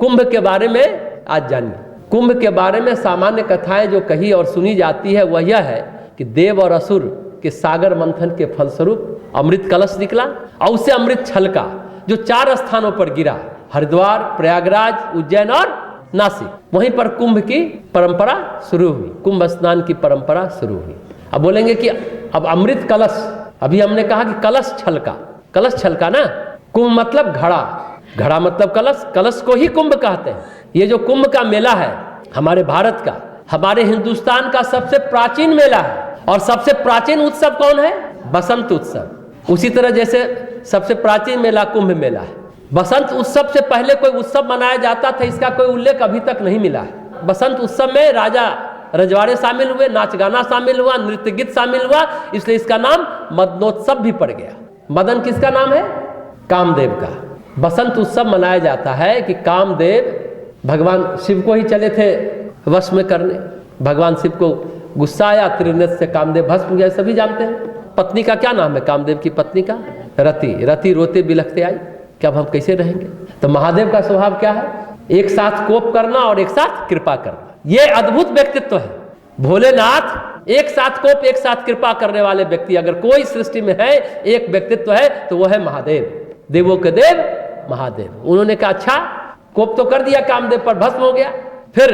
कुंभ के बारे में आज जानिए। कुंभ के बारे में सामान्य कथाएं जो कही और सुनी जाती है वह यह है कि देव और असुर के सागर मंथन के फलस्वरूप अमृत कलश निकला और उससे अमृत छलका जो 4 स्थानों पर गिरा, हरिद्वार, प्रयागराज, उज्जैन और नासिक। वहीं पर कुंभ की परंपरा शुरू हुई, कुंभ स्नान की परंपरा शुरू हुई। अब बोलेंगे कि अब अमृत कलश, अभी हमने कहा कि कलश छलका, कलश छलका ना, कुंभ मतलब घड़ा, घड़ा मतलब कलश, कलश को ही कुंभ कहते हैं। ये जो कुंभ का मेला है हमारे भारत का, हमारे हिंदुस्तान का सबसे प्राचीन मेला है। और सबसे प्राचीन उत्सव कौन है? बसंत उत्सव। उसी तरह जैसे सबसे प्राचीन मेला कुंभ मेला है। बसंत उत्सव से पहले कोई उत्सव मनाया जाता था, इसका कोई उल्लेख अभी तक नहीं मिला है। बसंत उत्सव में राजा रजवाड़े शामिल हुए, नाच गाना शामिल हुआ, नृत्य गीत शामिल हुआ, इसलिए इसका नाम मदनोत्सव भी पड़ गया। मदन किसका नाम है? कामदेव का। बसंत उत्सव मनाया जाता है कि कामदेव भगवान शिव को ही चले थे वश में करने। भगवान शिव को गुस्सा आया, त्रिनेत्र से कामदेव भस्म गए, सभी जानते हैं। पत्नी का क्या नाम है? कामदेव की पत्नी का रति। रति रोते बिलखते आई कि अब हम कैसे रहेंगे। तो महादेव का स्वभाव क्या है? एक साथ कोप करना और एक साथ कृपा करना। ये अद्भुत व्यक्तित्व है भोलेनाथ। एक साथ कोप, एक साथ कृपा करने वाले व्यक्ति अगर कोई सृष्टि में है, एक व्यक्तित्व है तो वो है महादेव, देवों के देव महादेव। उन्होंने कहा अच्छा, कोप तो कर दिया कामदेव पर, भस्म हो गया। फिर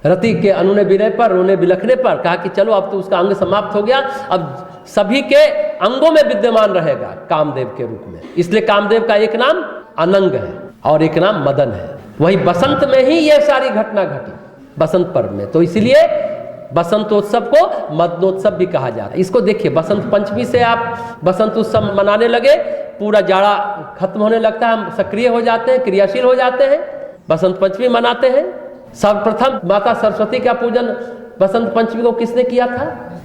रति के अनुनय विनय पर, रोने बिलखने पर कहा कि चलो अब तो उसका अंग समाप्त हो गया, अब सभी के अंगों में विद्यमान रहेगा कामदेव के रूप में। इसलिए कामदेव का एक नाम अनंग है और एक नाम मदन है। वही बसंत में ही ये सारी घटना घटी, बसंत पर्व में। तो इसलिए बसंतोत्सव को मदनोत्सव भी कहा जा रहा है। इसको देखिए, बसंत पंचमी से आप बसंत उत्सव मनाने लगे, पूरा जाड़ा खत्म होने लगता है, हम सक्रिय हो जाते हैं, क्रियाशील हो जाते हैं, बसंत पंचमी मनाते हैं। सर्वप्रथम माता सरस्वती का पूजन बसंत पंचमी को किसने किया था?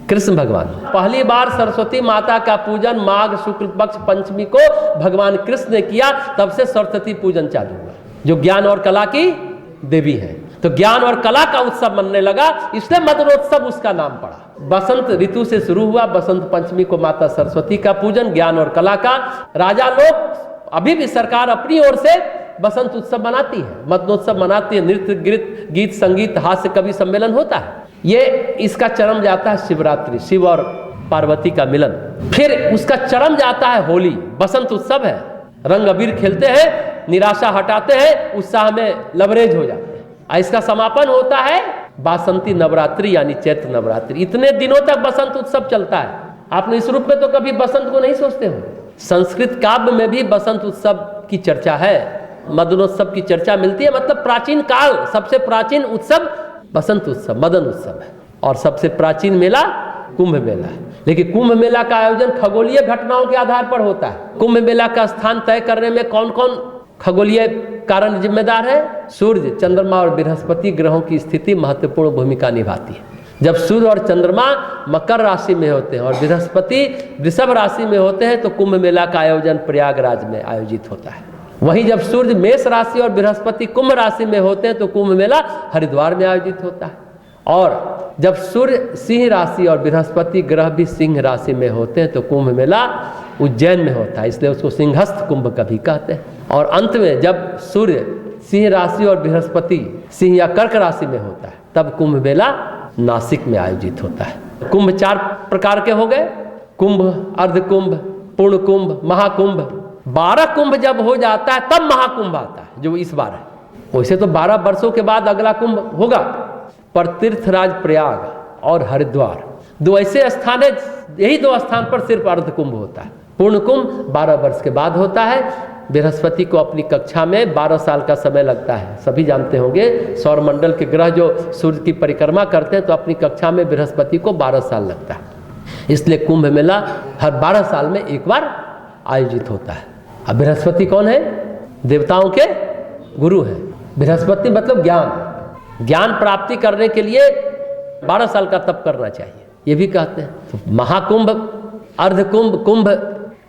कृष्ण भगवान। पहली बार सरस्वती माता का पूजन माघ शुक्ल पक्ष पंचमी को भगवान कृष्ण ने किया, तब से सरस्वती पूजन चालू हुआ, जो ज्ञान और कला की देवी है। तो ज्ञान और कला का उत्सव मनने लगा, इसलिए मदनोत्सव उसका नाम पड़ा। बसंत ऋतु से शुरू हुआ, बसंत पंचमी को माता सरस्वती का पूजन, ज्ञान और कला का। राजा लोग, अभी भी सरकार अपनी ओर से बसंत उत्सव मनाती है, मदनोत्सव मनाती है। नृत्य गीत संगीत हास्य कवि सम्मेलन होता है। ये इसका चरम जाता है शिवरात्रि, शिव और पार्वती का मिलन। फिर उसका चरम जाता है होली, बसंत उत्सव है, रंग अबीर खेलते हैं, निराशा हटाते हैं, उत्साह में लबरेज हो जाते हैं। इसका समापन होता है बासंती नवरात्रि यानी चैत्र नवरात्रि। इतने दिनों तक बसंत उत्सव चलता है। आपने इस रूप में तो कभी बसंत को नहीं सोचते हो। संस्कृत काव्य में भी बसंत उत्सव की चर्चा है, मदनोत्सव की चर्चा मिलती है। मतलब प्राचीन काल सबसे प्राचीन उत्सव बसंत उत्सव, मदन उत्सव है। और सबसे प्राचीन मेला कुंभ मेला है। लेकिन कुंभ मेला का आयोजन खगोलीय घटनाओं के आधार पर होता है। कुंभ मेला का स्थान तय करने में कौन कौन खगोलीय कारण जिम्मेदार है? सूर्य, चंद्रमा और बृहस्पति ग्रहों की स्थिति महत्वपूर्ण भूमिका निभाती है। जब सूर्य और चंद्रमा मकर राशि में होते हैं और बृहस्पति वृषभ राशि में होते हैं तो कुंभ मेला का आयोजन प्रयागराज में आयोजित होता है। वहीं जब सूर्य मेष राशि और बृहस्पति कुंभ राशि में होते हैं तो कुंभ मेला हरिद्वार में आयोजित होता है। और जब सूर्य सिंह राशि और बृहस्पति ग्रह भी सिंह राशि में होते हैं तो कुंभ मेला उज्जैन में होता है, इसलिए उसको सिंहस्थ कुंभ कभी कहते हैं। और अंत में जब सूर्य सिंह राशि और बृहस्पति सिंह या कर्क राशि में होता है तब कुंभ मेला नासिक में आयोजित होता है। कुंभ 4 प्रकार के हो गए, कुंभ, अर्धकुंभ, पूर्ण कुंभ, महाकुंभ। 12 कुंभ जब हो जाता है तब महाकुंभ आता है, जो इस बार है। वैसे तो 12 वर्षों के बाद अगला कुंभ होगा, पर तीर्थराज प्रयाग और हरिद्वार 2 ऐसे स्थान है, यही 2 स्थान पर सिर्फ अर्ध कुंभ होता है। पूर्ण कुंभ 12 वर्ष के बाद होता है। बृहस्पति को अपनी कक्षा में 12 साल का समय लगता है। सभी जानते होंगे सौर मंडल के ग्रह जो सूर्य की परिक्रमा करते हैं तो अपनी कक्षा में बृहस्पति को 12 साल लगता है। इसलिए कुंभ मेला हर 12 साल में एक बार आयोजित होता है। अब बृहस्पति कौन है? देवताओं के गुरु हैं। बृहस्पति मतलब ज्ञान, ज्ञान प्राप्ति करने के लिए 12 साल का तप करना चाहिए, ये भी कहते हैं। तो महाकुंभ, अर्धकुंभ, कुंभ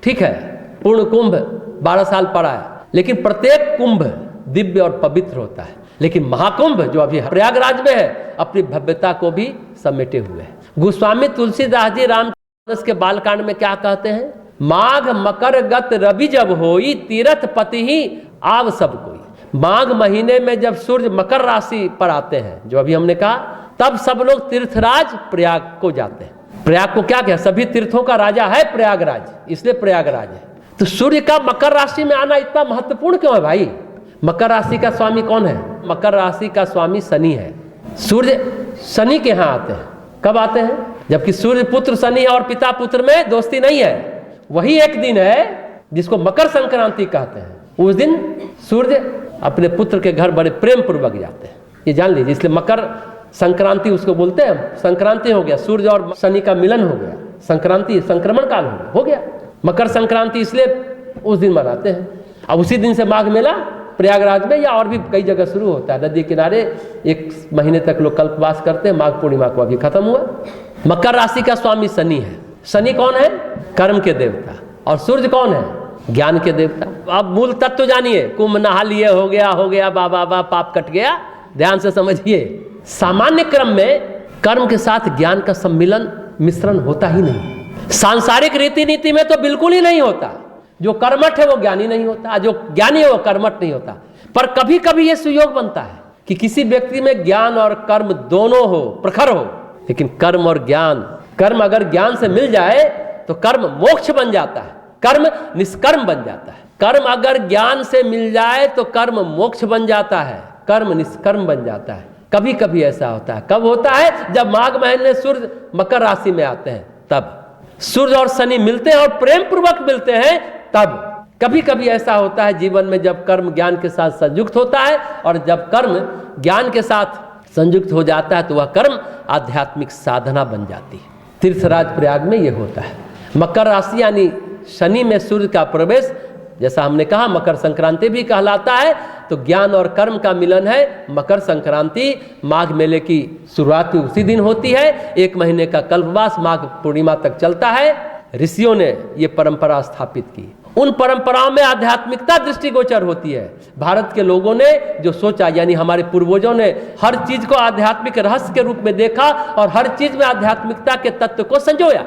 ठीक है, पूर्ण कुंभ 12 साल पड़ा है, लेकिन प्रत्येक कुंभ दिव्य और पवित्र होता है। लेकिन महाकुंभ जो अभी प्रयागराज में है अपनी भव्यता को भी समेटे हुए है। गोस्वामी तुलसीदास जी रामचरितमानस के बालकांड में क्या कहते हैं? माघ मकर गत रवि जब होई तीरथ पति ही आव सब कोई। माघ महीने में जब सूर्य मकर राशि पर आते हैं, जो अभी हमने कहा, तब सब लोग तीर्थराज प्रयाग को जाते हैं। प्रयाग को क्या कहते हैं? सभी तीर्थों का राजा है प्रयागराज, इसलिए प्रयागराज है। तो सूर्य का मकर राशि में आना इतना महत्वपूर्ण क्यों है भाई? मकर राशि का स्वामी कौन है? मकर राशि का स्वामी शनि है। सूर्य शनि के यहाँ आते हैं। कब आते हैं? जबकि सूर्य पुत्र शनि और पिता पुत्र में दोस्ती नहीं है। वही एक दिन है जिसको मकर संक्रांति कहते हैं। उस दिन सूर्य अपने पुत्र के घर बड़े प्रेम पूर्वक जाते हैं, ये जान लीजिए। इसलिए मकर संक्रांति उसको बोलते हैं। संक्रांति हो गया, सूर्य और शनि का मिलन हो गया, संक्रांति संक्रमण काल हो गया। मकर संक्रांति इसलिए उस दिन मनाते हैं। अब उसी दिन से माघ मेला प्रयागराज में या और भी कई जगह शुरू होता है। नदी किनारे 1 महीने तक लोग कल्पवास करते हैं। माघ पूर्णिमा को अभी खत्म हुआ। मकर राशि का स्वामी शनि है। शनि कौन है? कर्म के देवता। और सूर्य कौन है? ज्ञान के देवता। अब मूल तत्व जानिए। कुंभ नहा लिए, हो गया बाबा पाप कट गया। ध्यान से समझिए, सामान्य क्रम में कर्म के साथ ज्ञान का सम्मिलन मिश्रण होता ही नहीं। सांसारिक रीति नीति में तो बिल्कुल ही नहीं होता। जो कर्मठ है वो ज्ञानी नहीं होता, जो ज्ञानी है वो कर्मठ नहीं होता। पर कभी कभी ये सुयोग बनता है कि किसी व्यक्ति में ज्ञान और कर्म दोनों हो, प्रखर हो। लेकिन कर्म और ज्ञान, कर्म अगर ज्ञान से मिल जाए तो कर्म मोक्ष बन जाता है, कर्म निष्कर्म बन जाता है। कर्म अगर ज्ञान से मिल जाए तो कर्म मोक्ष बन जाता है, कर्म निष्कर्म बन जाता है। कभी कभी ऐसा होता है। कब होता है? जब माघ महीने सूर्य मकर राशि में आते हैं, तब सूर्य और शनि मिलते हैं और प्रेम पूर्वक मिलते हैं, तब। कभी कभी ऐसा होता है जीवन में जब कर्म ज्ञान के साथ संयुक्त होता है, और जब कर्म ज्ञान के साथ संयुक्त हो जाता है तो वह कर्म आध्यात्मिक साधना बन जाती है। तीर्थराज प्रयाग में यह होता है। मकर राशि यानी शनि में सूर्य का प्रवेश, जैसा हमने कहा मकर संक्रांति भी कहलाता है। तो ज्ञान और कर्म का मिलन है मकर संक्रांति। माघ मेले की शुरुआत उसी दिन होती है। 1 महीने का कल्पवास माघ पूर्णिमा तक चलता है। ऋषियों ने ये परंपरा स्थापित की। उन परंपराओं में आध्यात्मिकता दृष्टिगोचर होती है। भारत के लोगों ने जो सोचा, यानी हमारे पूर्वजों ने हर चीज को आध्यात्मिक रहस्य के रूप में देखा और हर चीज में आध्यात्मिकता के तत्व को संजोया।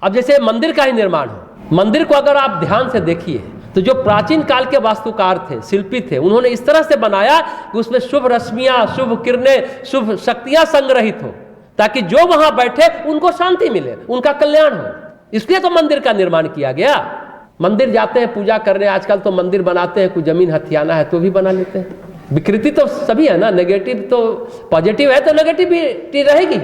अब जैसे मंदिर का ही निर्माण हो, मंदिर को अगर आप ध्यान से देखिए तो जो प्राचीन काल के वास्तुकार थे, शिल्पी थे, उन्होंने इस तरह से बनाया कि उसमें शुभ रश्मियां, शुभ किरणें, शुभ शक्तियां संग्रहित हो, ताकि जो वहां बैठे उनको शांति मिले, उनका कल्याण हो। इसलिए तो मंदिर का निर्माण किया गया। मंदिर जाते हैं पूजा करने, आजकल तो मंदिर बनाते हैं, कोई जमीन हथियाना है तो भी बना लेते हैं। विकृति तो सभी है ना, नेगेटिव तो पॉजिटिव है तो नेगेटिविटी रहेगी।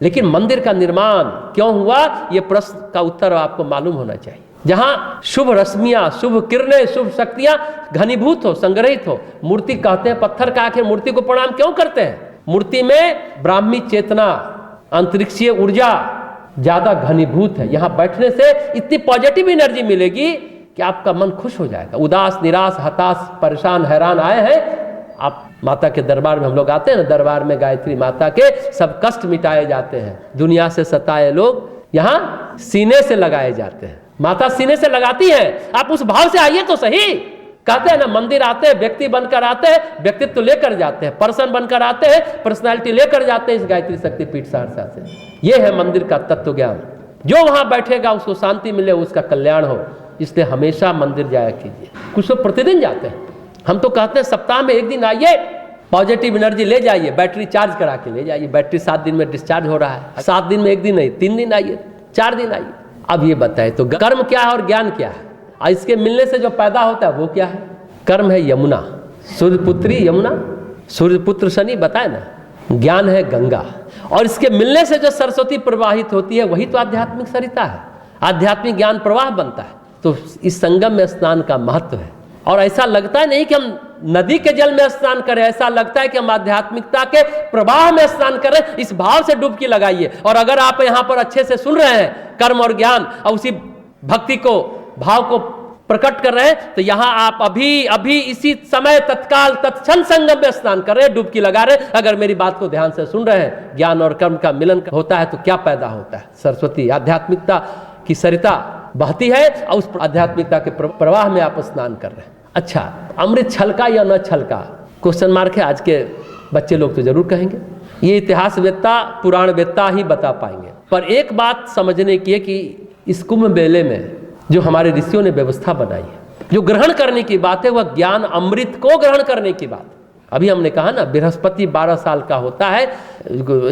लेकिन मंदिर का निर्माण क्यों हुआ, ये प्रश्न का उत्तर आपको मालूम होना चाहिए। जहां शुभ रश्मियां, शुभ किरणें, शुभ शक्तियां घनीभूत हो, संग्रहित हो। मूर्ति कहते हैं पत्थर का, आखिर मूर्ति को प्रणाम क्यों करते हैं? मूर्ति में ब्राह्मी चेतना, अंतरिक्षीय ऊर्जा ज्यादा घनीभूत है। यहां बैठने से इतनी पॉजिटिव एनर्जी मिलेगी कि आपका मन खुश हो जाएगा। उदास, निराश, हताश, परेशान, हैरान आए हैं आप, माता के दरबार में हम लोग आते हैं ना, दरबार में गायत्री माता के सब कष्ट मिटाए जाते हैं। दुनिया से सताए लोग यहाँ सीने से लगाए जाते हैं। माता सीने से लगाती है। आप उस भाव से आइए तो सही। कहते हैं ना, मंदिर आते हैं, व्यक्ति बनकर आते हैं, व्यक्तित्व लेकर जाते हैं, पर्सन बनकर आते हैं, पर्सनालिटी लेकर जाते हैं इस गायत्री शक्तिपीठ सहरसा से। यह है मंदिर का तत्व ज्ञान। जो वहां बैठेगा उसको शांति मिले, उसका कल्याण हो। इसलिए हमेशा मंदिर जाया कीजिए। कुछ लोग प्रतिदिन जाते हैं, हम तो कहते हैं सप्ताह में 1 दिन आइए, पॉजिटिव एनर्जी ले जाइए, बैटरी चार्ज करा के ले जाइए। बैटरी 7 दिन में डिस्चार्ज हो रहा है। 7 दिन में 1 दिन नहीं, 3 दिन आइए, 4 दिन आइए। अब ये बताए तो कर्म क्या है और ज्ञान क्या है, और इसके मिलने से जो पैदा होता है वो क्या है? कर्म है यमुना, सूर्यपुत्री यमुना, सूर्यपुत्र शनि बताए ना। ज्ञान है गंगा, और इसके मिलने से जो सरस्वती प्रवाहित होती है वही तो आध्यात्मिक सरिता है। आध्यात्मिक ज्ञान प्रवाह बनता है। तो इस संगम में स्नान का महत्व है। और ऐसा लगता है नहीं कि हम नदी के जल में स्नान करें, ऐसा लगता है कि हम आध्यात्मिकता के प्रवाह में स्नान करें। इस भाव से डुबकी लगाइए। और अगर आप यहाँ पर अच्छे से सुन रहे हैं कर्म और ज्ञान, और उसी भक्ति को, भाव को प्रकट कर रहे हैं, तो यहाँ आप अभी इसी समय तत्काल तत्क्षण संगम में स्नान कर रहे हैं, डुबकी लगा रहे हैं। अगर मेरी बात को ध्यान से सुन रहे हैं, ज्ञान और कर्म का मिलन होता है तो क्या पैदा होता है? सरस्वती आध्यात्मिकता की सरिता बहती है, और उस आध्यात्मिकता के प्रवाह में आप स्नान कर रहे हैं। अच्छा, अमृत छलका या न छलका, क्वेश्चन मार्क है। आज के बच्चे लोग तो जरूर कहेंगे, ये इतिहासवेत्ता, पुराणवेत्ता ही बता पाएंगे। पर एक बात समझने की है कि इस कुंभ मेले में जो हमारे ऋषियों ने व्यवस्था बनाई है, जो ग्रहण करने की बात है वह ज्ञान अमृत को ग्रहण करने की बात। अभी हमने कहा ना, बृहस्पति 12 साल का होता है,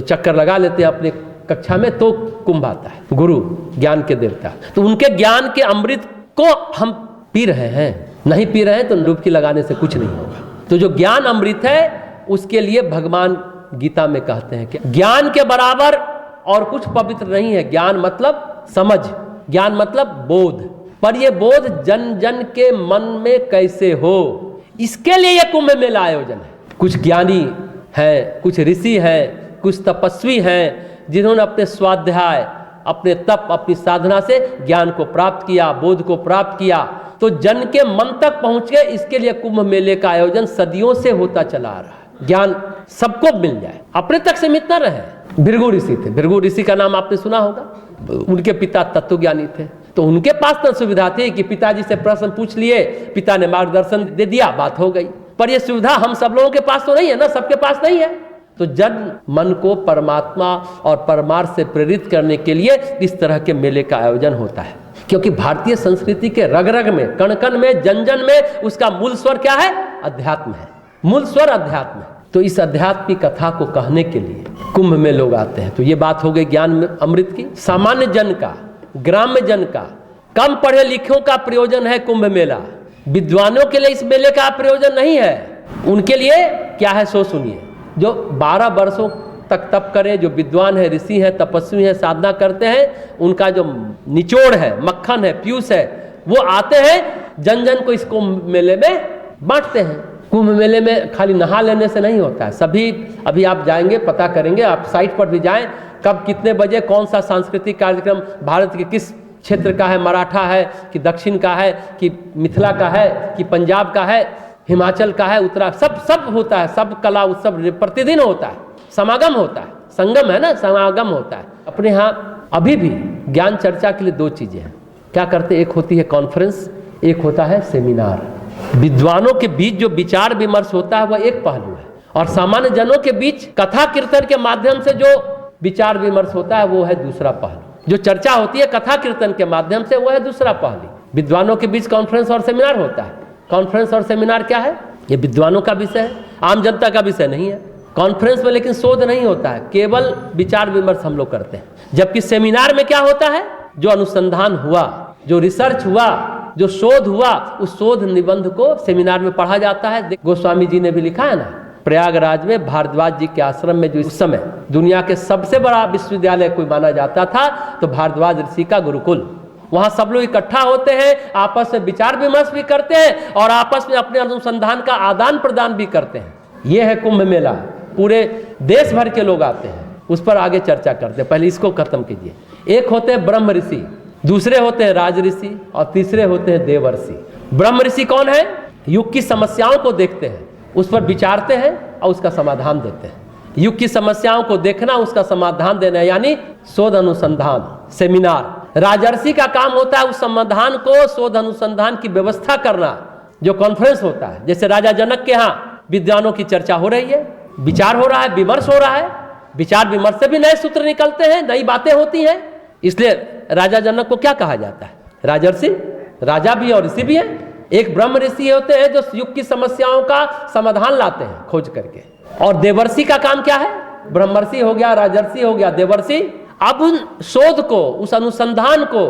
चक्कर लगा लेते हैं अपने कक्षा में तो कुंभ आता है, गुरु ज्ञान के देवता। तो उनके ज्ञान के अमृत को हम पी रहे हैं, नहीं पी रहे हैं तो डुबकी लगाने से कुछ नहीं होगा। तो जो ज्ञान अमृत है उसके लिए भगवान गीता में कहते हैं कि ज्ञान के बराबर और कुछ पवित्र नहीं है। ज्ञान मतलब समझ, ज्ञान मतलब बोध, पर यह बोध जन जन के मन में कैसे हो, इसके लिए यह कुंभ मेला आयोजन है। कुछ ज्ञानी हैं, कुछ ऋषि हैं, कुछ तपस्वी हैं जिन्होंने अपने स्वाध्याय, अपने तप, अपनी साधना से ज्ञान को प्राप्त किया, बोध को प्राप्त किया, तो जन के मन तक पहुंच गए। इसके लिए कुंभ मेले का आयोजन सदियों से होता चला आ रहा है। ज्ञान सबको मिल जाए, अपने तक सीमित न रहे। भृगु ऋषि थे, भृगु ऋषि का नाम आपने सुना होगा, उनके पिता तत्वज्ञानी थे, तो उनके पास तो सुविधा थी कि पिताजी से प्रश्न पूछ लिए, पिता ने मार्गदर्शन दे दिया, बात हो गई। पर यह सुविधा हम सब लोगों के पास तो नहीं है ना, सबके पास नहीं है। तो जन मन को परमात्मा और परमार्थ से प्रेरित करने के लिए इस तरह के मेले का आयोजन होता है, क्योंकि भारतीय संस्कृति के रग रग में, कण कण में, जन जन में उसका मूल स्वर क्या है? अध्यात्म है, मूल स्वर अध्यात्म है। तो इस अध्यात्म की कथा को कहने के लिए कुंभ में लोग आते हैं। तो ये बात हो गई ज्ञान अमृत की। सामान्य जन का, ग्राम्य जन का, कम पढ़े लिखों का प्रयोजन है कुंभ मेला। विद्वानों के लिए इस मेले का प्रयोजन नहीं है। उनके लिए क्या है सो सुनिए। जो 12 वर्षों तक तप करें, जो विद्वान है, ऋषि हैं, तपस्वी हैं, साधना करते हैं, उनका जो निचोड़ है, मक्खन है, पीयूष है, वो आते हैं जन जन को इस कुंभ मेले में बांटते हैं। कुंभ मेले में खाली नहा लेने से नहीं होता है। सभी अभी आप जाएंगे, पता करेंगे, आप साइट पर भी जाएं, कब कितने बजे कौन सा सांस्कृतिक कार्यक्रम भारत के किस क्षेत्र का है, मराठा है कि दक्षिण का है कि मिथिला का है कि पंजाब का है, हिमाचल का है, उत्तराखंड, सब होता है। सब कला उत्सव प्रतिदिन होता है, समागम होता है, संगम है ना, समागम होता है। अपने यहाँ अभी भी ज्ञान चर्चा के लिए 2 चीजें हैं। क्या करते? एक होती है कॉन्फ्रेंस, एक होता है सेमिनार। विद्वानों के बीच जो विचार विमर्श होता है वह एक पहलू है, और सामान्य जनों के बीच कथा कीर्तन के माध्यम से जो विचार विमर्श होता है वो है दूसरा पहलू। जो चर्चा होती है कथा कीर्तन के माध्यम से वो है दूसरा पहलू। विद्वानों के बीच कॉन्फ्रेंस और सेमिनार होता है। कॉन्फ्रेंस और सेमिनार क्या है? ये विद्वानों का विषय है, आम जनता का विषय नहीं है। कॉन्फ्रेंस में लेकिन शोध नहीं होता है, केवल विचार विमर्श हम लोग करते हैं। जबकि सेमिनार में क्या होता है? जो अनुसंधान हुआ, जो रिसर्च हुआ, जो शोध हुआ, उस शोध निबंध को सेमिनार में पढ़ा जाता है। गोस्वामी जी ने भी लिखा है ना, प्रयागराज में भारद्वाज जी के आश्रम में, जो इस समय दुनिया के सबसे बड़ा विश्वविद्यालय कोई माना जाता था, तो भारद्वाज ऋषि का गुरुकुल, वहां सब लोग इकट्ठा होते हैं, आपस में विचार विमर्श भी करते हैं और आपस में अपने अनुसंधान का आदान प्रदान भी करते हैं। यह है कुंभ मेला। पूरे देश भर के लोग आते हैं, उस पर आगे चर्चा करते हैं। पहले इसको खत्म कीजिए। एक होते हैं ब्रह्म ऋषि, दूसरे होते हैं राज ऋषि और तीसरे होते हैं देवर्षि। ब्रह्म ऋषि कौन है? युग की समस्याओं को देखते हैं, उस पर विचारते हैं और उसका समाधान देते हैं। युग की समस्याओं को देखना, उसका समाधान देना, यानी शोध अनुसंधान, सेमिनार। राजर्षि का काम होता है उस समाधान को, शोध अनुसंधान की व्यवस्था करना। जो कॉन्फ्रेंस होता है, जैसे राजा जनक के यहाँ विद्वानों की चर्चा हो रही है, विचार हो रहा है, विमर्श हो रहा है, विचार विमर्श से भी नए सूत्र निकलते हैं, नई बातें होती हैं। इसलिए राजा जनक को क्या कहा जाता है? राजर्षि। राजा भी और ऋषि भी है। एक ब्रह्म ऋषि होते हैं जो युग की समस्याओं का समाधान लाते हैं खोज करके, और देवर्षि का काम क्या है? ब्रह्मर्षि हो गया, राजर्षि हो गया, देवर्षि अब उन शोध को, उस अनुसंधान को,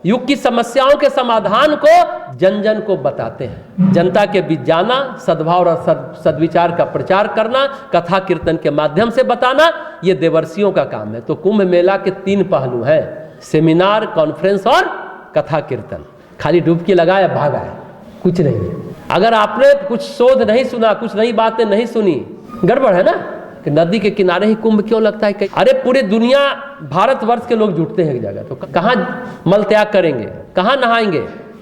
युग की समस्याओं के समाधान को जन जन को बताते हैं। जनता के बीच जाना, सद्भाव और सद्विचार का प्रचार करना, कथा कीर्तन के माध्यम से बताना, ये देवर्षियों का काम है। तो कुंभ मेला के 3 पहलू हैं, सेमिनार, कॉन्फ्रेंस और कथा कीर्तन। खाली डुबकी लगाया भागा है, कुछ नहीं है। अगर आपने कुछ शोध नहीं सुना, कुछ नई बातें नहीं सुनी, गड़बड़ है ना। कि नदी के किनारे ही कुंभ क्यों लगता है? अरे पूरी दुनिया, भारतवर्ष के लोग जुटते हैं एक जगह, तो कहाँ मल त्याग करेंगे, कहाँ नहाएंगे?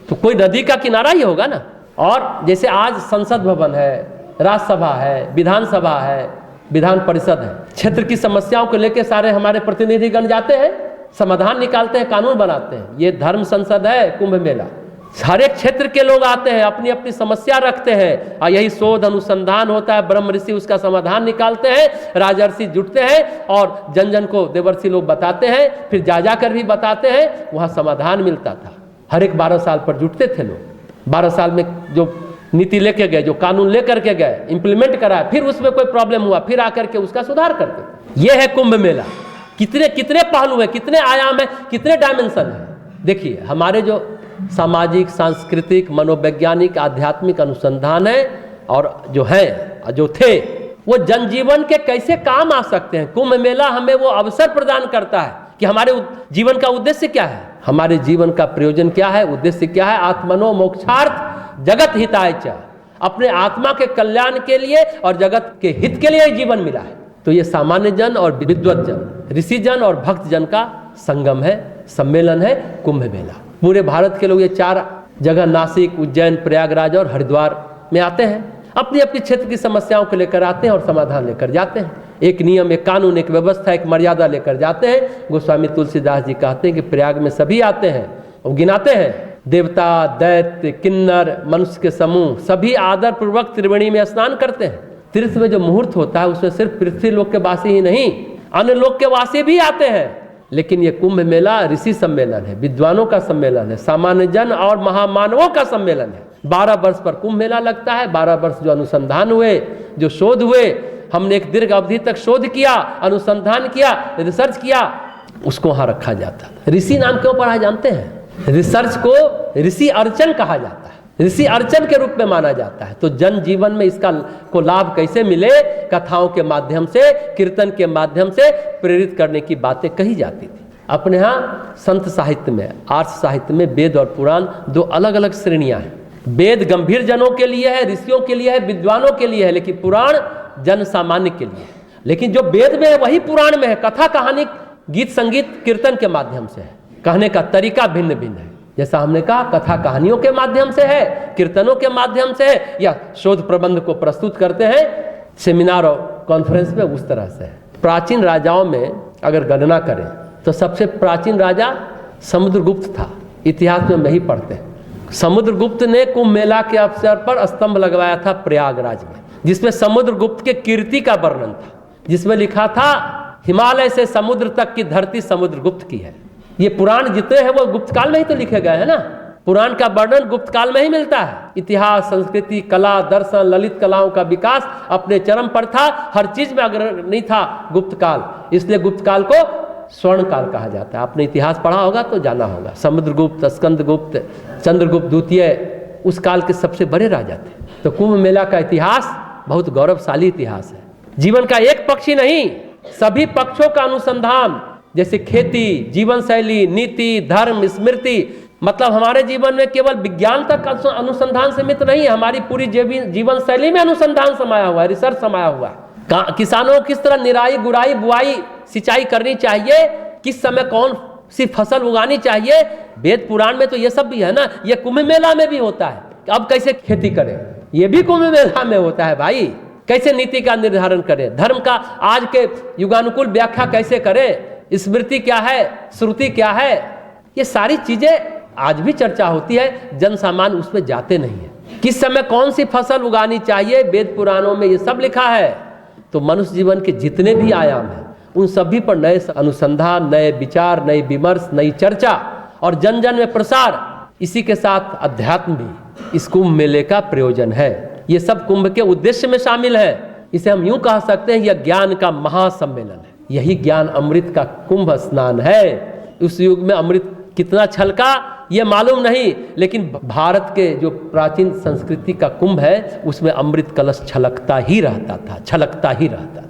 तो कोई नदी का किनारा ही होगा ना। और जैसे आज संसद भवन है, राज्यसभा है, विधानसभा है, विधान परिषद है, क्षेत्र की समस्याओं को लेकर सारे हमारे प्रतिनिधिगण जाते हैं, समाधान निकालते हैं, कानून बनाते हैं। ये धर्म संसद है कुंभ मेला। हर एक क्षेत्र के लोग आते हैं, अपनी अपनी समस्या रखते हैं, और यही शोध अनुसंधान होता है। ब्रह्म ऋषि उसका समाधान निकालते हैं, राजर्षि जुटते हैं और जन जन को देवर्षि लोग बताते हैं, फिर जा कर भी बताते हैं, वहां समाधान मिलता था। हर एक 12 साल पर जुटते थे लोग, 12 साल में जो नीति लेके गए, जो कानून लेकर के गए, इंप्लीमेंट कराया, फिर उसमें कोई प्रॉब्लम हुआ, फिर आकर के उसका सुधार करते। ये है कुंभ मेला। कितने कितने पहलू है, कितने आयाम है, कितने डायमेंशन है। देखिए हमारे जो सामाजिक, सांस्कृतिक, मनोवैज्ञानिक, आध्यात्मिक अनुसंधान है और जो थे वो जनजीवन के कैसे काम आ सकते हैं। कुंभ मेला हमें वो अवसर प्रदान करता है कि हमारे जीवन का उद्देश्य क्या है, हमारे जीवन का प्रयोजन क्या है, उद्देश्य क्या है। आत्मनो मोक्षार्थ जगत हिताय च, अपने आत्मा के कल्याण के लिए और जगत के हित के लिए जीवन मिला है। तो ये सामान्य जन और विद्वत जन, ऋषि जन और भक्त जन का संगम है, सम्मेलन है कुंभ मेला। पूरे भारत के लोग ये 4 जगह नासिक, उज्जैन, प्रयागराज और हरिद्वार में आते हैं, अपनी अपनी क्षेत्र की समस्याओं को लेकर आते हैं और समाधान लेकर जाते हैं। एक नियम, एक कानून, एक व्यवस्था, एक मर्यादा लेकर जाते हैं। गोस्वामी तुलसीदास जी कहते हैं कि प्रयाग में सभी आते हैं और गिनाते हैं, देवता, दैत्य, किन्नर, मनुष्य के समूह सभी आदर पूर्वक त्रिवेणी में स्नान करते हैं। तीर्थ में जो मुहूर्त होता है उसमें सिर्फ पृथ्वी लोक के वासी ही नहीं, अन्य लोक के वासी भी आते हैं। लेकिन ये कुंभ मेला ऋषि सम्मेलन है, विद्वानों का सम्मेलन है, सामान्य जन और महामानवों का सम्मेलन है। 12 वर्ष पर कुंभ मेला लगता है। 12 वर्ष जो अनुसंधान हुए, जो शोध हुए, हमने एक दीर्घ अवधि तक शोध किया, अनुसंधान किया, रिसर्च किया, उसको वहां रखा जाता है। ऋषि नाम क्यों पढ़ा जानते हैं? रिसर्च को ऋषि अर्चन कहा जाता है, ऋषि अर्चन के रूप में माना जाता है। तो जन जीवन में इसका को लाभ कैसे मिले, कथाओं के माध्यम से, कीर्तन के माध्यम से प्रेरित करने की बातें कही जाती थी। अपने यहाँ संत साहित्य में, आर्ष साहित्य में वेद और पुराण 2 अलग अलग श्रेणियां हैं। वेद गंभीर जनों के लिए है, ऋषियों के लिए है, विद्वानों के लिए है, लेकिन पुराण जन सामान्य के लिए है। लेकिन जो वेद में है वही पुराण में है। कथा कहानी, गीत संगीत कीर्तन के माध्यम से है। कहने का तरीका भिन्न भिन्न है। जैसा हमने कहा, कथा कहानियों के माध्यम से है, कीर्तनों के माध्यम से है, या शोध प्रबंध को प्रस्तुत करते हैं सेमिनार और कॉन्फ्रेंस में, उस तरह से है। प्राचीन राजाओं में अगर गणना करें तो सबसे प्राचीन राजा समुद्रगुप्त था। इतिहास में वही पढ़ते हैं। समुद्रगुप्त ने कुंभ मेला के अवसर पर स्तंभ लगवाया था प्रयागराज में, जिसमें समुद्रगुप्त के कीर्ति का वर्णन था, जिसमें लिखा था हिमालय से समुद्र तक की धरती समुद्रगुप्त की है। ये पुराण जितने हैं वो गुप्त काल में ही तो लिखे गए हैं ना। पुराण का वर्णन गुप्त काल में ही मिलता है। इतिहास, संस्कृति, कला, दर्शन, ललित कलाओं का विकास अपने चरम पर था। हर चीज में अग्रणी था गुप्त काल, इसलिए गुप्त काल को स्वर्ण काल कहा जाता है। आपने इतिहास पढ़ा होगा तो जाना होगा। समुद्रगुप्त, स्कंदगुप्त, चंद्रगुप्त द्वितीय उस काल के सबसे बड़े राजा थे। तो कुंभ मेला का इतिहास बहुत गौरवशाली इतिहास है। जीवन का एक पक्ष ही नहीं, सभी पक्षों का अनुसंधान, जैसे खेती, जीवन शैली, नीति, धर्म, स्मृति, मतलब हमारे जीवन में केवल विज्ञान तक अनुसंधान सीमित नहीं है। हमारी पूरी जीवन शैली में अनुसंधान समाया हुआ है, रिसर्च समाया हुआ है। किसानों को किस तरह निराई, गुड़ाई, बुआई, सिंचाई करनी चाहिए, किस समय कौन सी फसल उगानी चाहिए, वेद पुराण में तो ये सब भी है ना। ये कुंभ मेला में भी होता है। अब कैसे खेती करें, ये भी कुंभ मेला में होता है भाई। कैसे नीति का निर्धारण करें, धर्म का आज के युगानुकूल व्याख्या कैसे करें, स्मृति क्या है, श्रुति क्या है, ये सारी चीजें आज भी चर्चा होती है। जन सामान्य उसमें जाते नहीं है। किस समय कौन सी फसल उगानी चाहिए, वेद पुराणों में ये सब लिखा है। तो मनुष्य जीवन के जितने भी आयाम हैं उन सभी पर नए अनुसंधान, नए विचार, नई विमर्श, नई चर्चा और जन जन में प्रसार, इसी के साथ अध्यात्म भी इस कुंभ मेले का प्रयोजन है। ये सब कुंभ के उद्देश्य में शामिल है। इसे हम यूं कह सकते हैं, यह ज्ञान का महासम्मेलन है। यही ज्ञान अमृत का कुंभ स्नान है। उस युग में अमृत कितना छलका ये मालूम नहीं, लेकिन भारत के जो प्राचीन संस्कृति का कुंभ है उसमें अमृत कलश छलकता ही रहता था, छलकता ही रहता।